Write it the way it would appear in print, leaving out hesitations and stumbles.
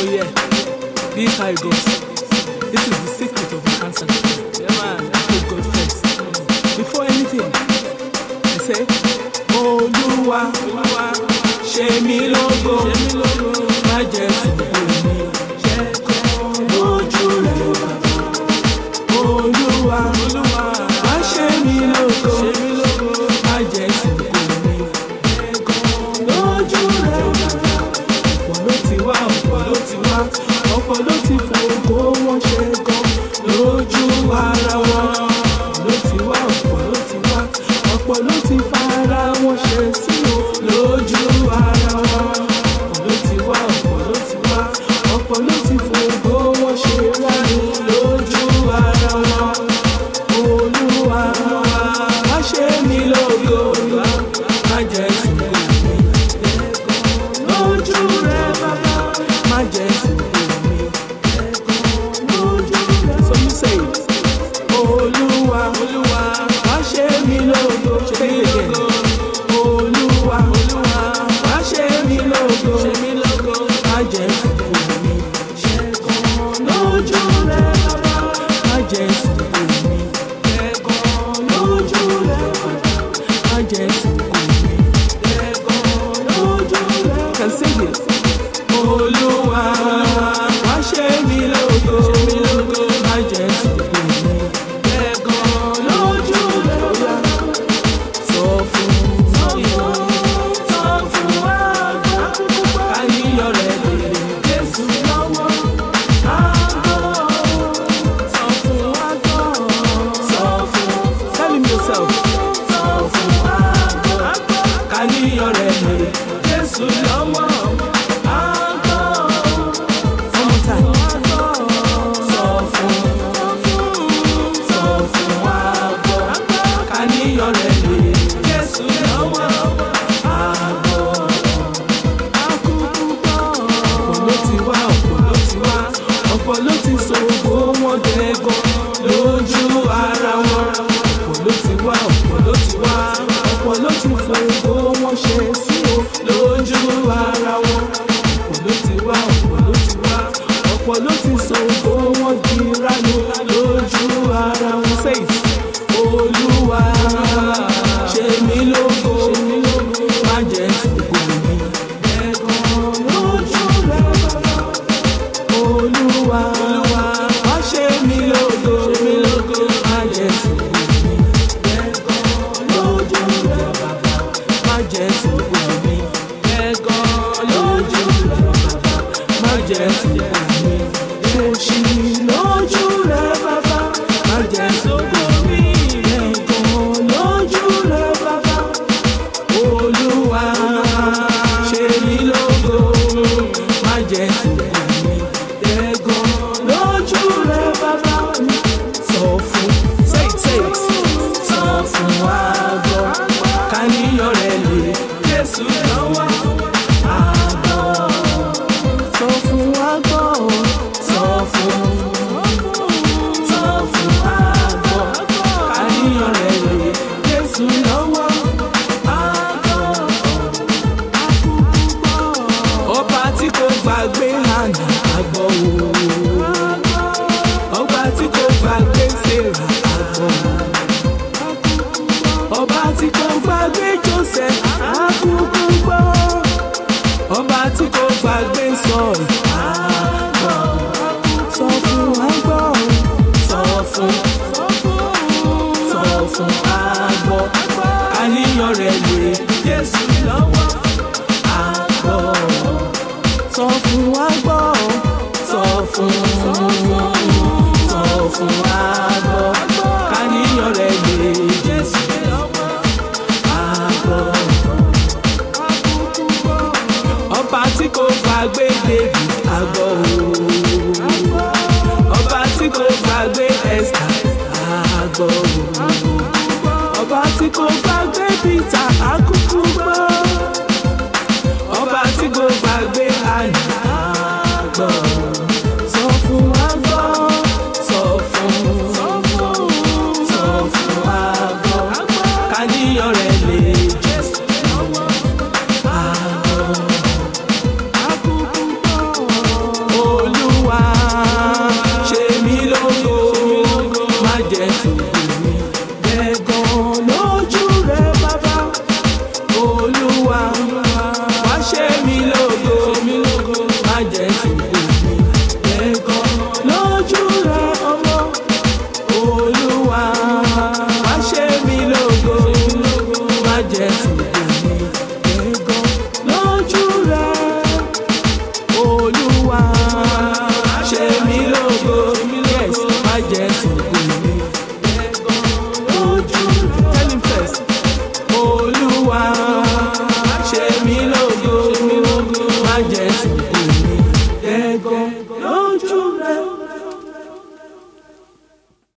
yeah, this is how it goes. This is the secret of my answer. Yeah, man, put God first. Before anything, I say, Olúwa, ṣe mí lógo, má jẹ́ sùnkún mi, lójú rẹ̀. Olúwa, wá ṣe mí lógo, má jẹ́ sùnkún mi, lójú rẹ̀. Ọ̀pọ̀ ló ti fògo wọn ṣe gan lójú ara wọn. Ọ̀pọ̀ ló ti fara wọn ṣe sí o lójú ara wọn. Ọ̀pọ̀ ló ti fògo wọn ṣe ránu lójú ara wọn. Olúwa, wá ṣe mí lógo, má jẹ́ sùnkún mi, lójú rẹ̀ bàbá, má jẹ́ sùnkún mi. So you say, Olúwa, wá ṣe mí lógo, Olúwa, wá ṣe mí lógo, má jẹ́ sùnkún mi, lójú rẹ̀ bàbá, má jẹ́ sùnkún mi, lójú rẹ̀ bàbá, má jẹ́ sùnkún mi, lójú rẹ̀. Can sing it. Olúwa, wá ṣe mí lógo, má jẹ́ sùnkún mi, lójú rẹ̀. Sọ fún wa, àníyàn rẹ̀ lè Jésù lọ́wọ́. Sọ fún wa, tell him yourself. Sọ fún wa, àníyàn rẹ̀ lè Jésù lọ́wọ́. Ọ̀pọ̀ ló ti ṣògo wọn dẹ́gan lójú ara wọn. Ọ̀pọ̀ ló ti wá, ọ̀pọ̀ ló ti fògo wọn ṣe sí o lójú ara wọn. Ọ̀pọ̀ ló ti wá, ọ̀pọ̀ ló ti ṣògo wọn di ránu lójú ara wọn. Say it. Olúwa, ṣe mí lógo, má jẹ́ sùnkún mi, lójú rẹ̀ bàbá. Olúwa, wá ṣe mí lógo, má jẹ́ sùnkún mi, lójú rẹ̀ bàbá, má jẹ́ sùnkún mi, lójú rẹ̀ bàbá, má jẹ́ sùnkún mi, ṣòṣì lójú rẹ̀ bàbá, má jẹ́ sùnkún mi, lójú rẹ̀ bàbá. Olúwa, ṣe mí lógo, má jẹ́ sùnkún mi, lójú rẹ̀ bàbá. Sọ fún, say it, sọ fún wa gbọ́, káníyàn rẹ̀ lè Jésù lọ́wọ́. Sọ fún wa gbọ́, sọ fún wa gbọ́, káníyàn rẹ̀ lè Jésù lọ́wọ́. Ọba tí kò gbàgbé Hánà àgbọ̀ o. Ọba tí kò gbàgbé Sérà àgbọ̀. Ọba tí kò gbàgbé Jósẹ́fù àkúkú gbọ́. Ọba tí kò gbàgbé Sọ́ọ̀lù àgbọ̀. Sọ fún wa gbọ́, sọ fún àgbọ̀, àníyàn rẹ̀ lè Jésù lọ́wọ́. Àgbọ̀, sọ fún wa gbọ́, sọ fún àgbọ̀, àníyàn rẹ̀ lè Jésù lọ́wọ́. Àgbọ̀, ọba tí kò gbàgbé David àgbọ̀ o. Ọba tí kò gbàgbé Esther àgbọ̀ o. Ọba tí kò gbàgbé Peter àgbọ̀.